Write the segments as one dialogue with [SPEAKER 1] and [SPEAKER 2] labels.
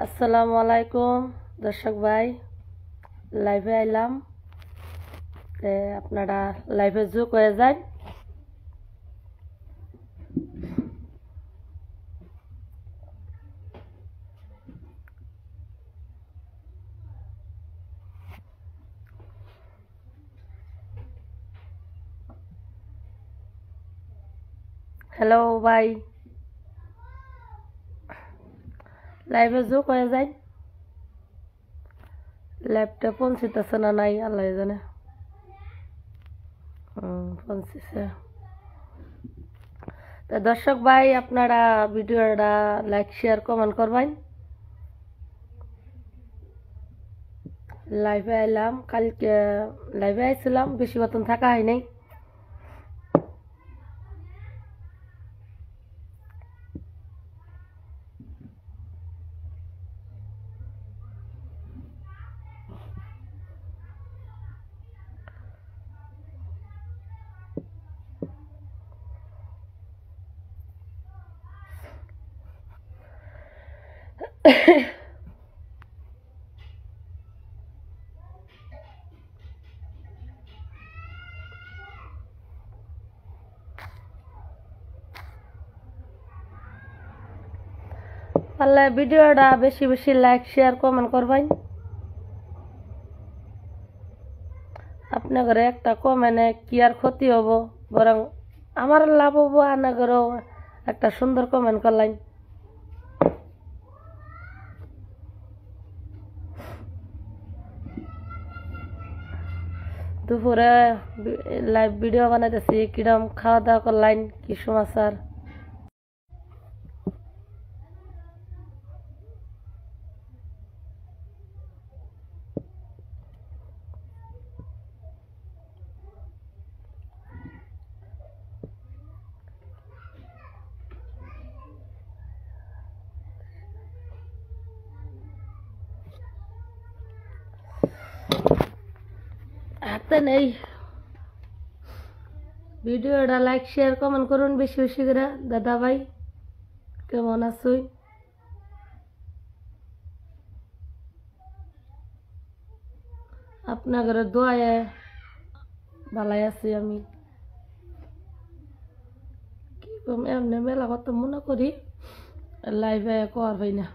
[SPEAKER 1] আসসালামু আলাইকুম দর্শক ভাই, লাইভে আইলাম। আপনারা লাইভে যোগ হয়ে যান। হ্যালো ভাই, লাইভে যোগ হয়ে যান। লাইভটা পৌঁছিতেছে না নাই আল্লাহ জানে। পৌঁছেছে। তা দর্শক ভাই, আপনারা ভিডিওটা লাইক শেয়ার কমেন্ট করবেন। লাইভে আইলাম, কালকে লাইভে আইছিলাম, বেশি মতন থাকা হয় নাই। পারলে ভিডিওটা বেশি বেশি লাইক শেয়ার কমেন্ট করবেন। আপনাদের একটা কমেন্টে কি আর ক্ষতি হব, বরং আমার লাভ হবো। আপনাদেরও একটা সুন্দর কমেন্ট করলেন। দুপুরে লাইভ ভিডিও বানাইতেছি, কিরম খাওয়া দাওয়া করলেন, কি সমাচার? হাতে নেই। ভিডিওটা লাইক শেয়ার কমেন্ট করুন বেশি বেশি করে। দাদা ভাই কেমন আছুই? আপনাদের দোয়ায় ভালাই আছি আমি। কি এমনি মেলা কথা মনে করি লাইভে কর হয় না।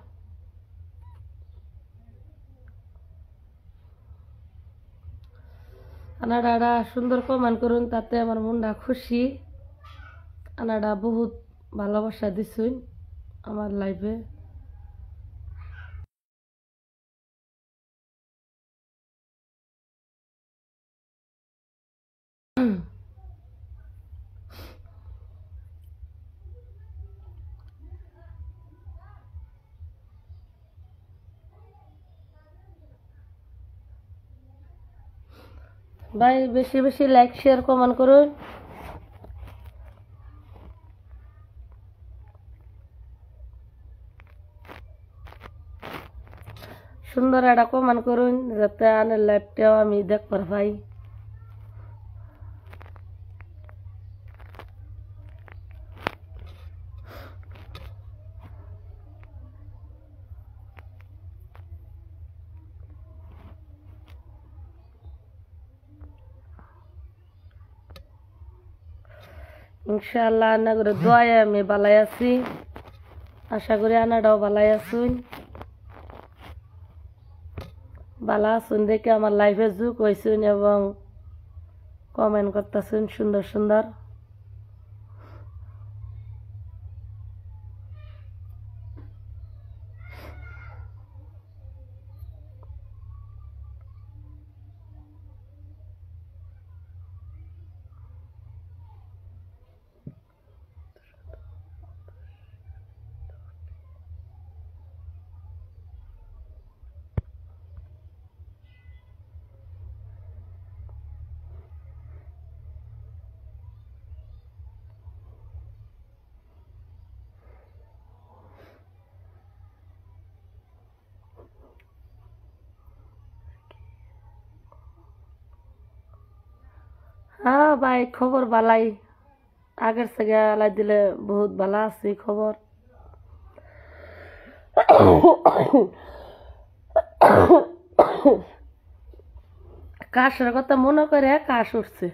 [SPEAKER 1] আনাডা সুন্দর কমেন্ট করুন, তাতে আমার মনটা খুশি। আনাডা বহুত ভালোবাসা দিছুন আমার লাইভে। ভাই বেশি বেশি লাইক শেয়ার কমেন্ট করুন। সুন্দর একটা কমেন্ট করুন, যাতে আনের লাইভটাও আমি দেখবার পাই। ইনশাআল্লাহ আনাগরে দোয়ায় আমি ভালাই আছি। আশা করি আনাটাও ভালাই আছুন। ভালো আছুন দেখে আমার লাইফে যোগ হয়েছুন এবং কমেন্ট করতেছুন সুন্দর সুন্দর। হ্যাঁ ভাই, খবর বালাই। আগের থেকে আলাই দিলে বহুত ভালো আছি খবর। কাশের কথা মনে করে কাশ উঠছে।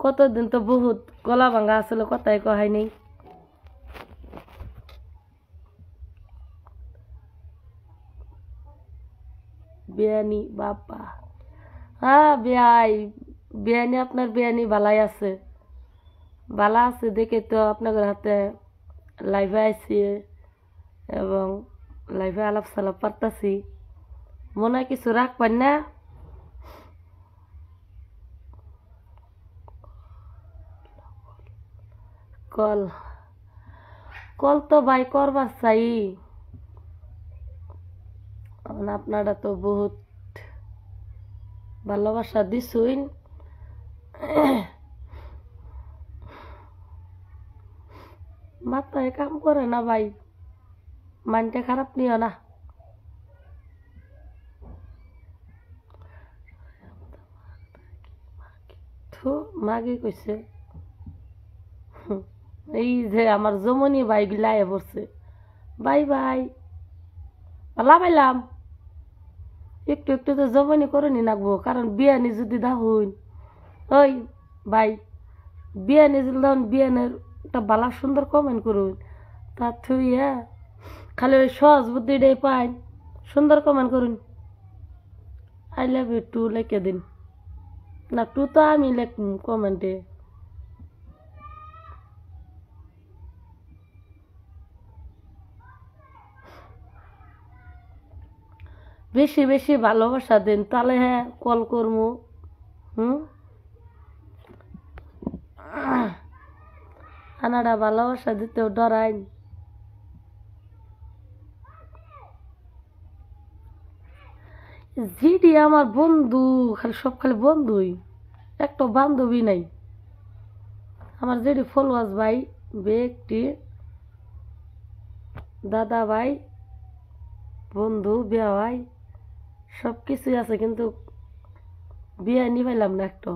[SPEAKER 1] কতদিন তো বহুত গলা ভাঙা আসলে কথাই কহাই নেই। বিয়ানি বাবা, হ্যাঁ বিয়ানি আপনার বিয়ানি ভালাই আছে, ভালো আছে দেখে তো আপনাদের হাতে লাইভে আইছি এবং লাইভে আলাপ সালাপ পারতাছি। মনে হয় কিছু রাখবেন না? কল কল তো ভাই করবার চাই, আপনারা তো বহুত ভালোবাসা দিছুন। মাথায় কাম করে না ভাই, মাইন্ডটা খারাপ নিও না। মাগি কইছে এই যে আমার জমনি ভাই বিলায় পড়ছে। বাই বাই, পালা পাইলাম। একটু একটু তো জমনি করে নি নাকবো, কারণ বিয়ানি যদি দাহুন ওই ভাই, বিয়ানি যদি দাহুন বিয়ানের একটা বালা সুন্দর কমেন্ট করুন। তা থুইয়া খালি ওই সহজ বুদ্ধিটাই পাই, সুন্দর কমেন্ট করুন। আই লাভ ইউ টু লিখে দিন না, টু তো আমি লিখুন কমেন্টে। বেশি বেশি ভালোবাসা দিন, তাহলে হ্যাঁ কল করমু। আনারা ভালোবাসা দিতেও ডরাইন। জিডি আমার বন্ধু, খালি সব খালি বন্ধুই, একটা বান্ধবী নাই। আমার যেটি ফলোয়ার্স ভাই ব্যক্তি দাদা ভাই বন্ধু বিয়া ভাই সব কিছুই আছে, কিন্তু বিয়ে নিবাইলাম না একটা।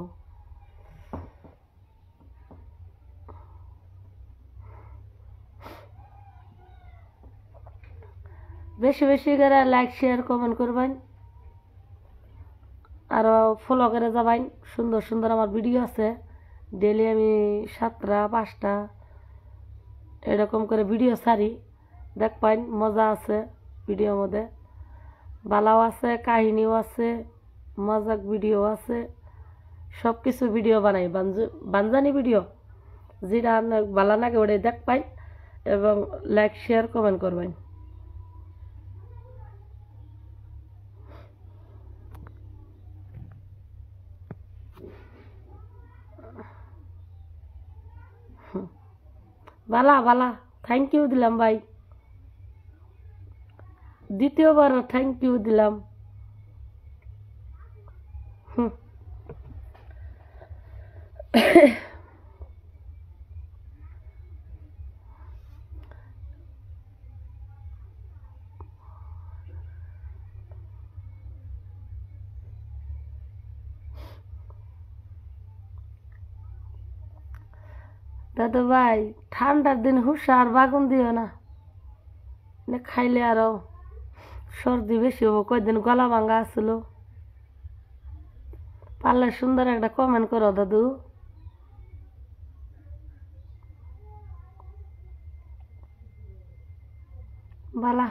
[SPEAKER 1] বেশি বেশি করে লাইক শেয়ার কমেন্ট করবেন, আরও ফলো করে যাবেন। সুন্দর সুন্দর আমার ভিডিও আছে, ডেলি আমি 7টা 5টা এরকম করে ভিডিও ছাড়ি, দেখবেন মজা আছে ভিডিওর মধ্যে, বালাও আছে, কাহিনীও আছে, মজাক ভিডিও আছে, সব কিছু ভিডিও বানাই, বানজানি ভিডিও, যেটা আপনার ভালো লাগে ওটাই দেখবেন এবং লাইক শেয়ার কমেন্ট করবেন। বালা বালা, থ্যাংক ইউ দিলাম ভাই, দ্বিতীয়বার থ্যাংক ইউ দিলাম। দাদু ভাই ঠান্ডার দিন হুঁশার বাগুন দিও না, খাইলে আরো সর্দি বেশি হবো। কয়দিন গলা ভাঙা আসলো, পারলে সুন্দর একটা কমেন্ট করো দাদু। বালা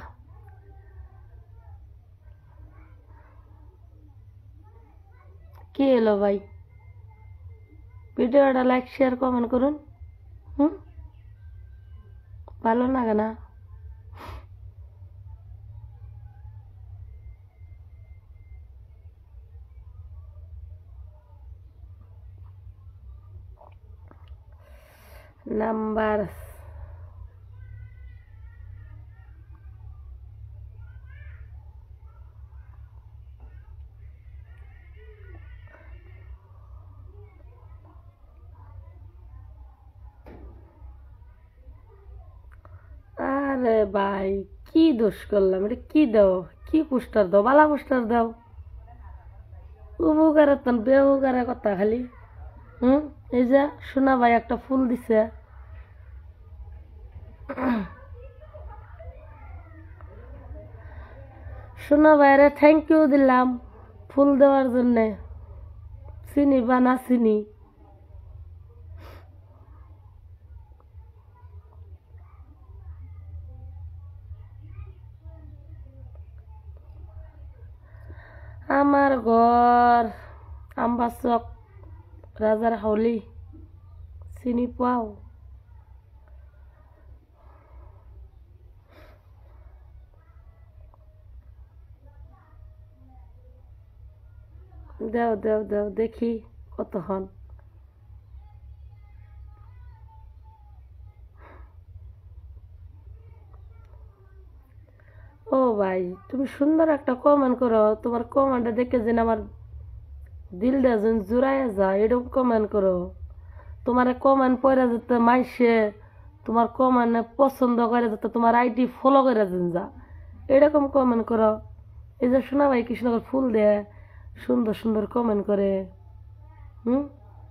[SPEAKER 1] কি এলো ভাই, ভিডিওটা লাইক শেয়ার কমেন্ট করুন। ভালো লাগে না? নাম্বার আরে ভাই কি দোষ করলাম, এটা কি দাও, কি পোস্টার দাও, বালা পোস্টার দাও, উপকারে তো বেউকারের কথা খালি। এই যে সোনা ভাই একটা ফুল দিছে, শোনো ভাইরে থ্যাংক ইউ দিলাম ফুল দেওয়ার জন্যে, চিনি বা না চিনি। আমার ঘর আমবাসক রাজার হাউলি, চিনি পাও? দেও দেও দেও দেখি কত হন। ও ভাই তুমি সুন্দর একটা কমেন্ট করো, তোমার কমেন্টে দেখে যেন আমার দিলটা যেন জুড়াইয়া যায়, এরকম কমেন্ট করো। তোমার কমেন্ট পড়ে যেতে মাইসে তোমার কমেন্ট পছন্দ করে যেতে, তোমার আইডি ফলো করে যেন যা, এরকম কমেন্ট করো। এই যে শোনা ভাই কৃষ্ণগর ফুল দেয়, সুন্দর সুন্দর কমেন্ট করে।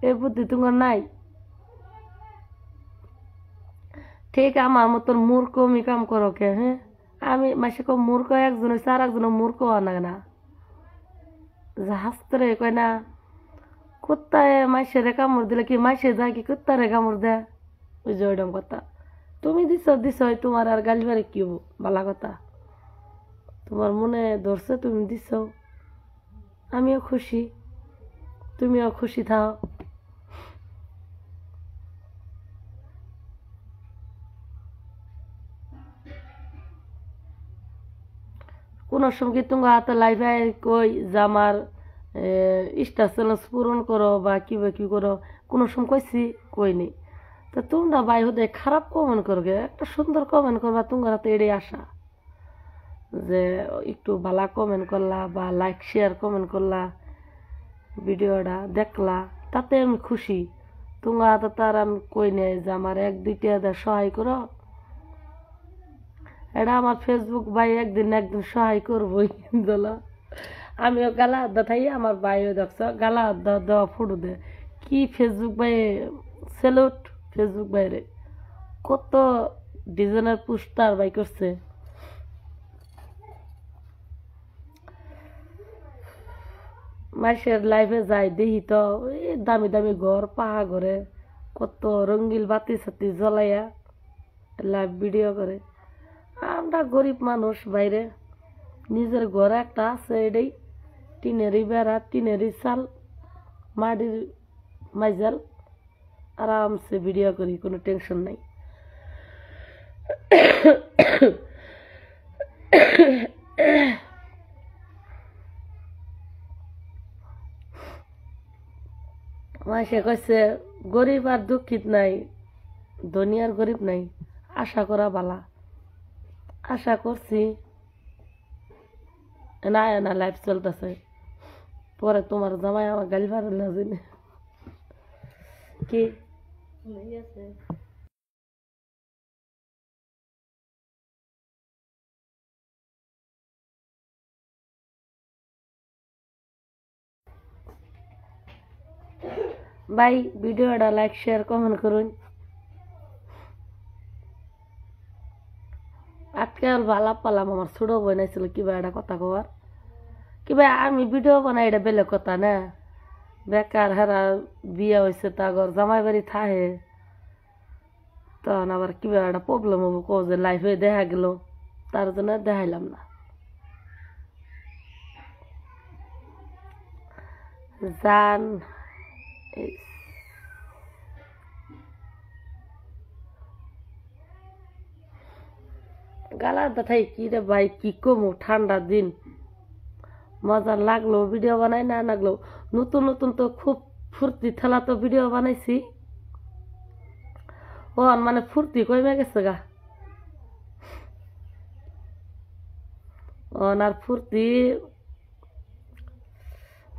[SPEAKER 1] এই বুদ্ধি তোমার নাই? ঠিক আমার মতন মূর্খমি কাম করো কে? হ্যাঁ আমি মাসে কম মূর্খ একজন হয়েছে, আর একজন মূর্খ আনা না, হাসতে কয় না কুত্তায় মাইসেরে কামড় দিলে কি মাইসে যায় কি কুত্তারে কামড় দেয়? ওই যে ওইরকম কথা। তুমি দিছ দিছ, তোমার আর গালি বাড়ি কি বালা কথা, তোমার মনে ধরছে তুমি দিছ, আমিও খুশি, তুমিও খুশি থাও। কোন সময় তোমার হাতে লাইফে কই যে আমার স্টার চ্যালেঞ্জ পূরণ করো বা কি করো, কোনো সময় কইছি? কইনি। তো তোমরা ভাই হতে খারাপ কমেন্ট করবে, একটা সুন্দর কমেন্ট করবা, তোমরা তো এটাই আশা যে একটু ভালো কমেন্ট করলা বা লাইক শেয়ার কমেন্ট করলা, ভিডিওটা দেখলা, তাতে আমি খুশি। তোমরা তো তার আমি কই নাই যে আমার 1-2 সহায় করো, এটা আমার ফেসবুক ভাই একদিন একদিন সহায় করবোই। বলো আমিও গালা আড্ডা থাই, আমার ভাইও দেখছ গালা আড্ডা দেওয়া ফটো দে কি ফেসবুক ভাই, স্যালুট ফেসবুক ভাইরে, কত ডিজাইনের পোস্টার বাই করছে। মাসের লাইফে যাই দেখি তো দামি দামি ঘর, পাহা ঘরে কত রঙ্গিল বাতি সাতি জ্বলাইয়া লাইভ ভিডিও করে। আমরা গরিব মানুষ বাইরে, নিজের ঘর একটা আছে, এটাই টিনেরই বেড়া, টিনেরই চাল, মাটির মাইজাল, আরামসে ভিডিও করি, কোনো টেনশন নাই। মাসে কইছে গরিব আর দুঃখিত নাই, ধনী আর গরিব নাই, আশা করা বালা। আশা করছি না না লাইফ চলতেছে, পরে তোমার জামাই আমার গালি পারে না জানি কি আছে। ভাই ভিডিওটা লাইক শেয়ার কমেন্ট করুন। আজকাল ভালা পালাম, আমার ছোট বই নাইছিল কিবা একটা কথা কবার, কিবা আমি ভিডিও বানাই, এটা বেলেগ কথা না, বেকার হেরা বিয়ে হয়েছে তাগর জামাই বাড়ি থাহে, তখন আবার কিবা একটা প্রবলেম হবো, কো যে লাইফে দেখা গেল, তার জন্য দেখাইলাম না। জান গালার দেখাই কি রে ভাই, কি কমু, ঠান্ডার দিন মজা লাগলো ভিডিও বানাই, না লাগলো নতুন নতুন তো খুব ফুর্তি ঠেলা তো ভিডিও বানাইছি, ও মানে ফুর্তি কমে গেছে গা, আর ফুর্তি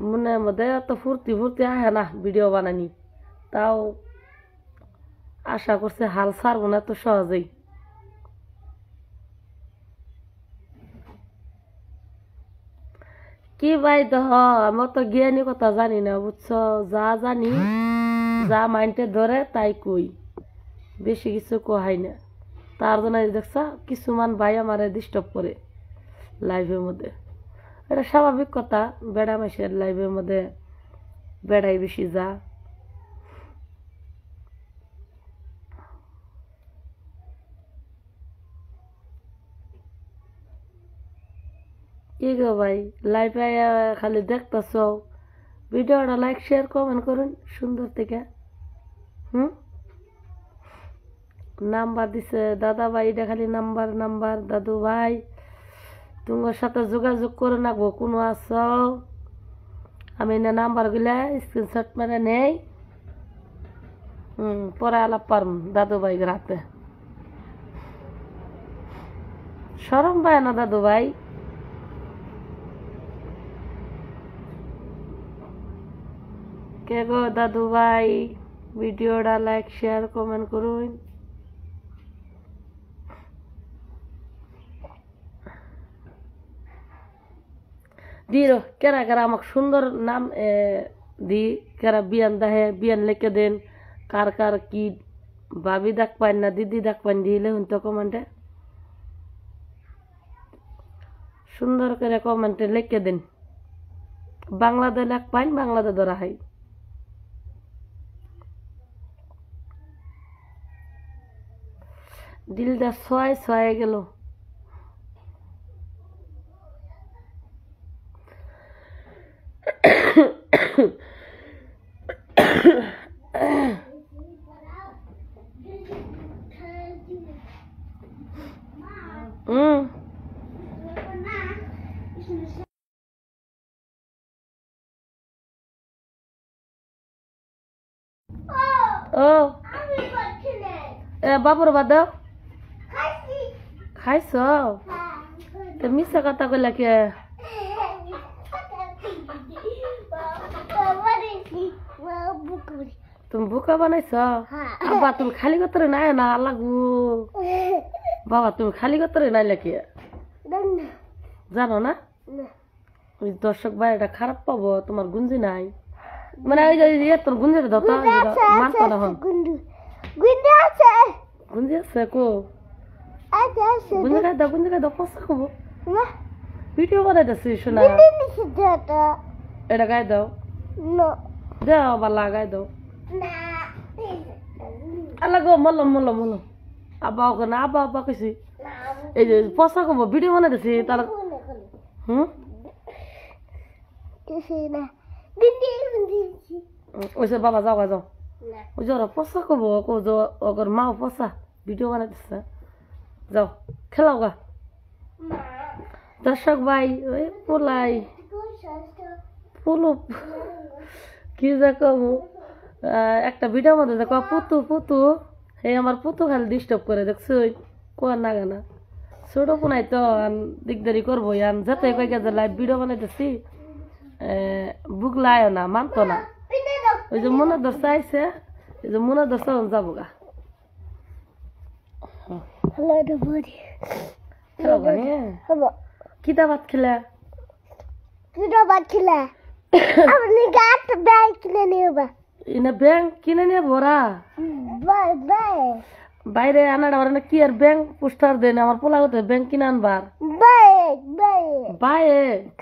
[SPEAKER 1] মনের মধ্যে এত ফুর্তি ফুর্তি আহে না ভিডিও বানানি। তাও আশা করছে হাল ছাড়বো না তো সহজেই। কি ভাই দেহ আমার তো জ্ঞানী কথা জানি না বুঝছো, যা জানি যা মাইন্ডে ধরে তাই কই, বেশি কিছু কহাই না। তার জন্য দেখছা কিছুমান ভাই আমারে ডিস্টার্ব করে লাইভের মধ্যে। এটা স্বাভাবিক কথা, বেড়া মাসের লাইভের মধ্যে বেড়াই বেশি যা। কি গো ভাই, লাইভে খালি দেখতেছ, ভিডিওটা লাইক শেয়ার কমেন্ট করুন সুন্দর থেকে। নাম্বার দিছে দাদা ভাই, এটা খালি নাম্বার নাম্বার। দাদু ভাই তোমার সাথে যোগাযোগ করে রাখবো, কোনো আছো আমি না নাম্বার গুলা স্ক্রিনশট মেরে নেই, পরে আলাপ পারম দাদু ভাই রাতে। শরম পায় না দাদু ভাই? কে গো দাদু ভাই, ভিডিওটা লাইক শেয়ার কমেন্ট করুন। দিল কেরা কেরা আমাকে সুন্দর নাম দি, কেরা বিয়ান দাহে বিয়ান লিখে দেন, কার কার কি ভাবি দেখ পান না দিদি দেখ পান দিলে হুন তো কমেন্টে সুন্দর করে কমেন্টে লিখে দেন। বাংলাতে লেখ পাইন, বাংলাতে ধরা হয়। দিলটা ছয় ছয় গেল। ও বাবুর বাদ দাও, খাইছ তো মিশা কথা কইলা কে? তুমি বুকা বানাইছ? আব্বা তুমি খালি কতরে নাই না লাগু, বাবা তুমি খালি কতরে নাই লেখে জানো না? ওই দর্শক ভাই এটা খারাপ পাবো, তোমার গুঞ্জি নাই মানে ওই যে তোর গুঞ্জিটা দাও তো, মানতো না হন। গুঞ্জি আছে কো? গুঞ্জি খাই দাও, গুঞ্জি খাই দাও, পচা খাবো। ভিডিও বানাইতেছি শোনা, এটা গাই দাও, দাও আবার লাগাই দাও। আল্লাহ গো মলম মলম মলম, আব্বা ওকে না আব্বা আব্বা কইছি, এই যে পচা খাবো ভিডিও বানাইতেছি তার। ওইসে বাবা যাও যাও, ওই যে ওরা পচা খাবো, ওর মাও পচা ভিডিও বানাইতেছে, যাও খেলাও গা। দর্শক ভাই ওই পোলাই পুলু কি যে কবো, একটা ভিডিওর মধ্যে দেখো পুতু পুতু, হে আমার পুতু খালি ডিস্টার্ব করে দেখছো, কোয়ার না গানা ছোট ফোনাই তো দিকদারি করবো, যাতে কয়েক লাইভ ভিডিও বানাইতেছি বুকলায় না মানতো না। ওই যে মনে দোষ চাইছে, এই যে মনে দোষ যাবো গা। কিতা ভাত খেলা? ইনা ব্যাংক কিনে নিয়ে ভরা বাইরে আনাটা না কি আর ব্যাংক পোস্টার দেন আমার পোলা হতে ব্যাংক কিনে আনবার বাইক।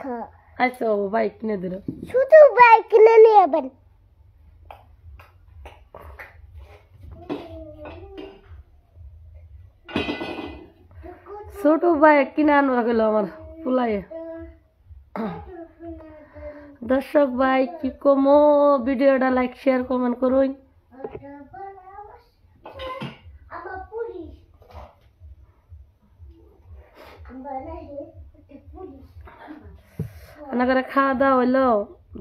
[SPEAKER 1] আচ্ছা বাইক কিনে দিল, শুধু বাইক কিনে নিয়ে যাবেন। ছোট বাইক কিনে আনবা গেল আমার পোলাই। দর্শক ভাই কি কমো, ভিডিওটা লাইক শেয়ার কমেন্ট করুন। করে খাওয়া দাওয়া হইলো,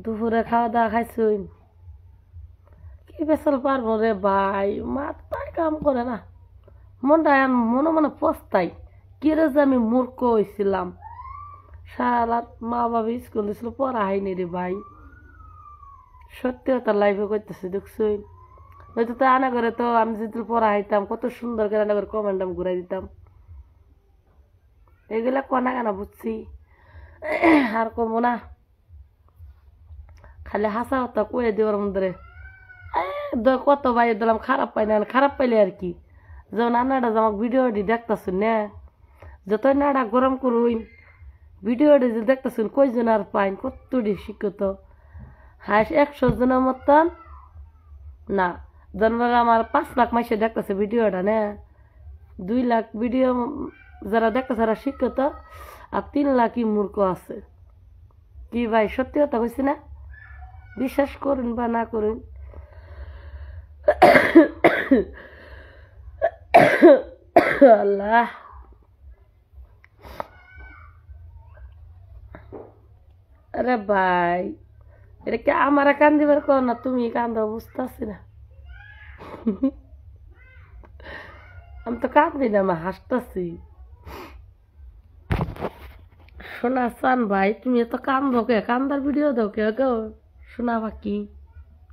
[SPEAKER 1] দুপুরে খাওয়া দাওয়া খাইছুন, কি বেসাল পারবো রে ভাই, মাথায় কাম করে না, মনটা মনে মনে পস্তাই কি রে যে আমি মূর্খ হয়েছিলাম। সারাত মা বাবা স্কুল দিয়েছিল, পড়া হয়নি রে ভাই, সত্যি কথা লাইভে করতেছে দেখছই। হয়তো তো আনা করে তো আমি যদি পড়া হইতাম কত সুন্দর করে আনা করে কমেন্ট আমি ঘুরাই দিতাম, এগুলা কনা কেনা বুঝছি আর কমো না, খালি হাসা কথা কয়ে দেওয়ার মধ্যে কত ভাই দিলাম, খারাপ পাই না, খারাপ পাইলে আর কি। যেমন আনাটা আমাকে ভিডিও দেখতেছ না, যতই নাড়া গরম করুন ভিডিওটা যে দেখতেছেন কয়জন আর পাইন কতটি শিক্ষিত হাস 100 জনের মতন না জন্মের আমার 5 লাখ মাসে দেখতেছে ভিডিওটা না 2 লাখ ভিডিও যারা দেখতেছে তারা শিক্ষিত আর 3 লাখই মূর্খ আছে কি ভাই সত্যি কথা কইছি না বিশ্বাস করুন বা না করুন আল্লাহ আরে ভাই এটা কি আমার কান্দিবার কর না তুমি কান্দো বুঝতেছি না আমি তো কান্দি না আমি হাসতেছি শোনা চান ভাই তুমি এত কান্দো কে কান্দার ভিডিও দাও কে গো শোনা বাকি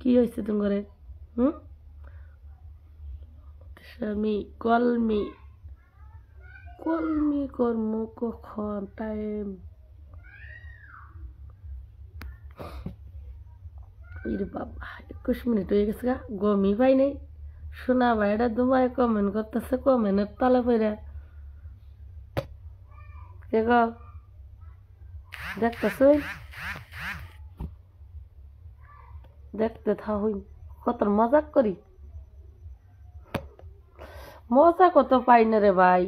[SPEAKER 1] কি হয়েছে তোমার হুম স্বামী কলমি কলমি কর্ম কখন টাইম ইরে বাবা 21 মিনিট হয়ে গেছে গা গমই পাই নাই শোনা ভাইটা দুবাই কমেন্ট করতেছে কমেন্টের তলে পড়ে কে গো দেখতেছ দেখতে থাকুন কত মজাক করি মজা কত পাই না রে ভাই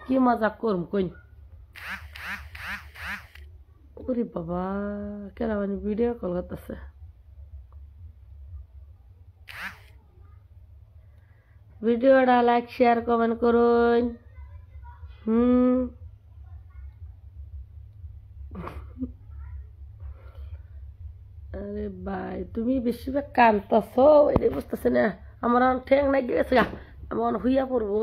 [SPEAKER 1] কি মজাক করুম কই ওরে বাবা কেন মানে ভিডিও কল করতেছে ভিডিওটা লাইক শেয়ার কমেন্ট করুন আরে ভাই তুমি বেশিরভাগ কানতেছ এটা বুঝতেছে না আমার ঠ্যাং নাই গেছে গা আমার হইয়া পড়বো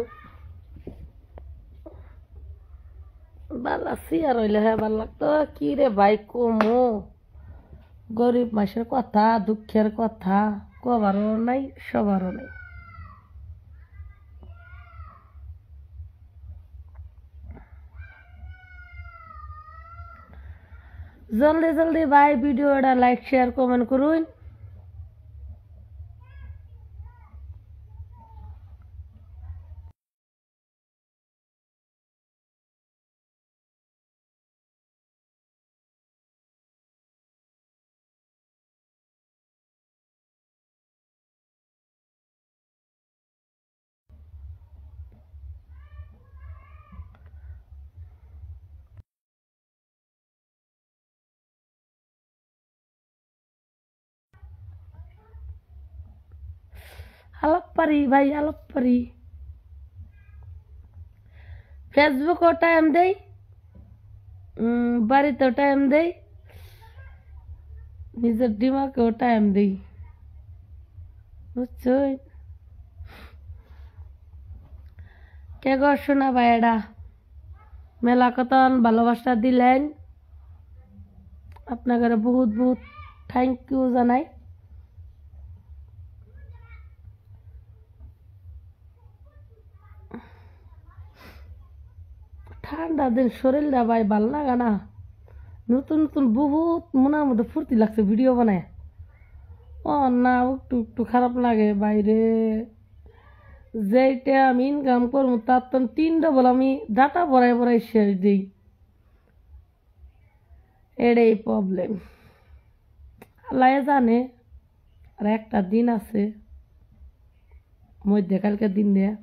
[SPEAKER 1] ভাল আছি আর হইলে হ্যাঁ ভাল লাগতো কি রে ভাই কমো গরিব মাসের কথা দুঃখের কথা কবারও নাই সবারও নাই জলদি জলদি ভাই ভিডিওটা লাইক শেয়ার কমেন্ট করুন আলাপ পারি ভাই আলাপ পারি ফেসবুকও টাইম দেই বাড়িতেও টাইম দেই নিজের দিমাগেও টাইম দেই বুঝছো কে গো শোনা ভাইয়েরা মেলা কতন ভালোবাসা দিলেন আপনাদের বহুত বহুত থ্যাংক ইউ জানাই ঠান্ডা দিন শরীরটা ভাই ভাল লাগা না নতুন নতুন বহুত মনের মধ্যে ফুর্তি লাগছে ভিডিও বানায় ও না একটু একটু খারাপ লাগে বাইরে যেটা আমি ইনকাম করবো তার তো 3 ডবল আমি ডাটা ভরাই ভরাই শেষ দিই এটাই প্রবলেম আল্লাহ জানে আর একটা দিন আছে মধ্যকালকে দিন দেয়া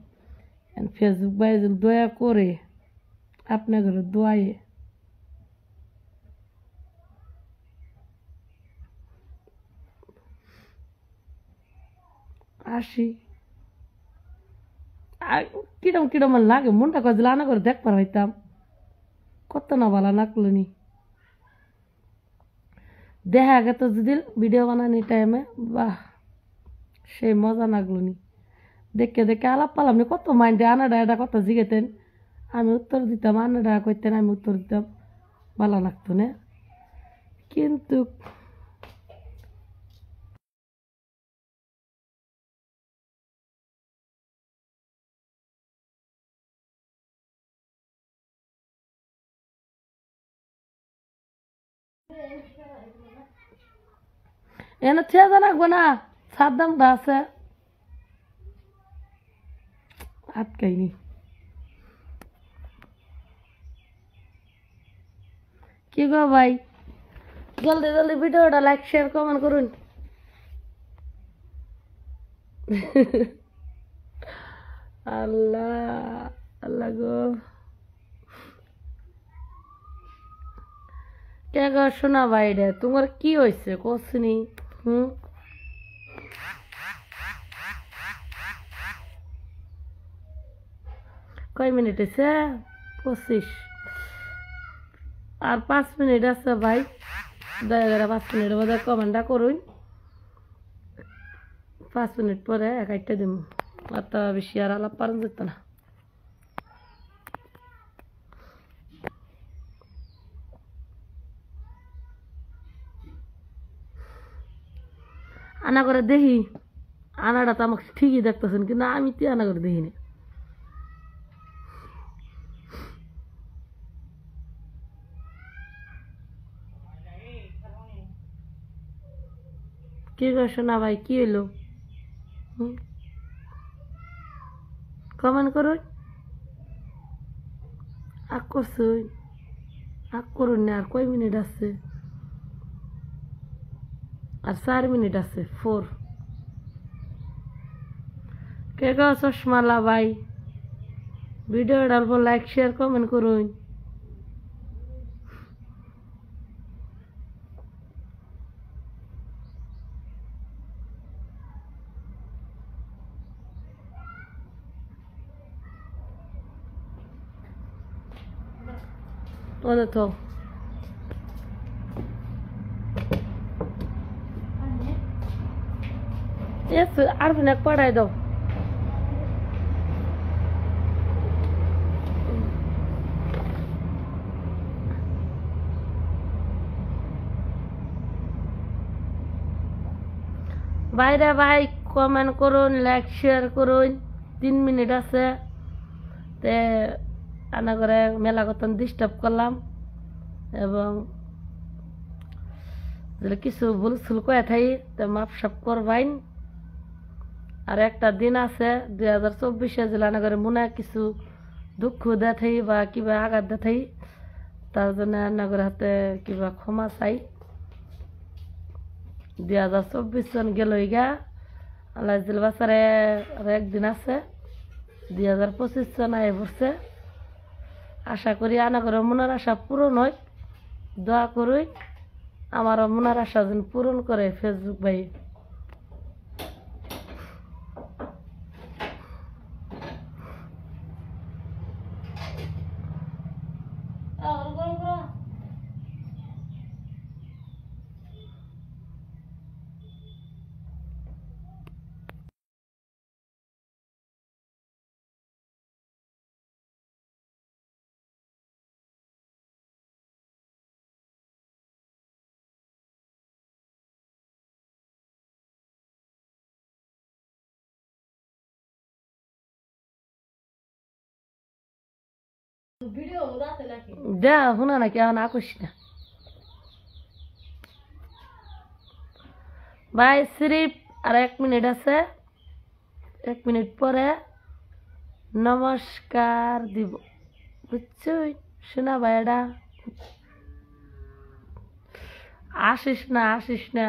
[SPEAKER 1] ফেসবুক ভাই দয়া করে আপনাদের দোয়ায়ে আসি কিরম কিরম লাগে মনটা কজলা না করে দেখবার হইতাম কত না ভালো লাগলো নি দেখা গেত যদি ভিডিও বানানি টাইমে বাহ সেই মজা লাগলো নি দেখে দেখে আলাপ পালাম নি কত মাইন্ডে আনাডা এটা কত জিগেতেন আমি উত্তর দিতাম আনাডা কইতেন আমি উত্তর দিতাম ভালো লাগতো না কিন্তু এনে ছেড়ে রাখবো না সাদ্দামটা আছে আটকাইনি কি গো ভাই জলদি জলদি ভিডিওটা লাইক শেয়ার কমেন্ট করুন আল্লাহ আল্লাহ গো কে গো শোনা ভাই রে তোমার কি হয়েছে কোসনি কয় মিনিট হয়েছে 25 আর 5 মিনিট আছে ভাই দয়া করে 5 মিনিটের মধ্যে কমেন্টটা করুন 5 মিনিট পরে একটা দিন অত বেশি আর আলাপ পারেন যেত না আনা করে দেখি আনাটা তো আমাকে ঠিকই দেখতেছেন কিন্তু আমি তো আনা করে দেখিনি কি করছো না ভাই কি হইলো কমেন্ট করুন আগ করছো আগ করুন না আর কয় মিনিট আছে আর 4 মিনিট আছে 4 কে গো চশমালা ভাই ভিডিওটার উপর লাইক শেয়ার কমেন্ট করুন ওদের তো আর বিনাক পড়াই দাও বাইরে ভাই কমেন্ট করুন লাইক শেয়ার করুন 3 মিনিট আছে তে আনা করে মেলা কতন ডিস্টার্ব করলাম এবং কিছু ভুল সুল কয়ে থাই তো মাপ সাপ করবাইন আর একটা দিন আছে 2024 জেলা নগরে মনে কিছু দুঃখ দে থাই বা কিবা আঘাত দে থাই তার জন্য নগর হাতে কিবা ক্ষমা চাই 2024 সন গেল গা আল্লাহ বাসারে আর একদিন আছে 2025 সন আয় পড়ছে আশা করি আনা করে মনের আশা পূরণ হয় দোয়া করুই আমার মনের আশা যেন পূরণ করে ফেসবুক ভাই দে শুনা নাকি এখন আকস না ভাই সিরিপ আর 1 মিনিট আছে 1 মিনিট পরে নমস্কার দিব বুঝছো শোনা ভাইডা আসিস না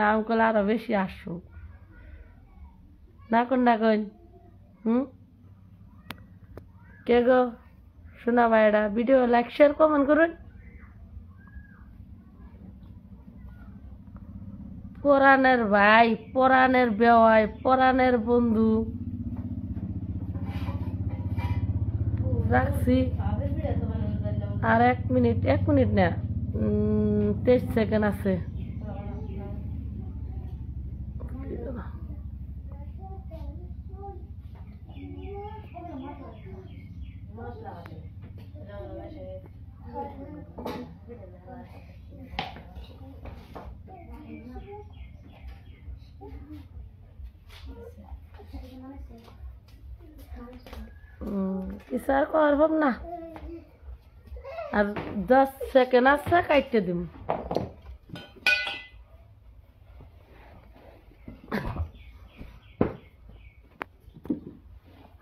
[SPEAKER 1] আমি কলে আরো বেশি আসো না কোন কে গো শোনা ভাইডা ভিডিও লাইক শেয়ার কমেন্ট করুন পরাণের ভাই পরাণের বেওয়াই পরাণের বন্ধু রাখছি আর 1 মিনিট না 23 সেকেন্ড আছে কিছু আর করব না আর 10 সেকেন্ড আছে কাটতে দিম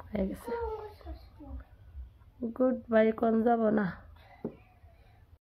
[SPEAKER 1] হয়ে গেছে গুড বাই কোন যাব না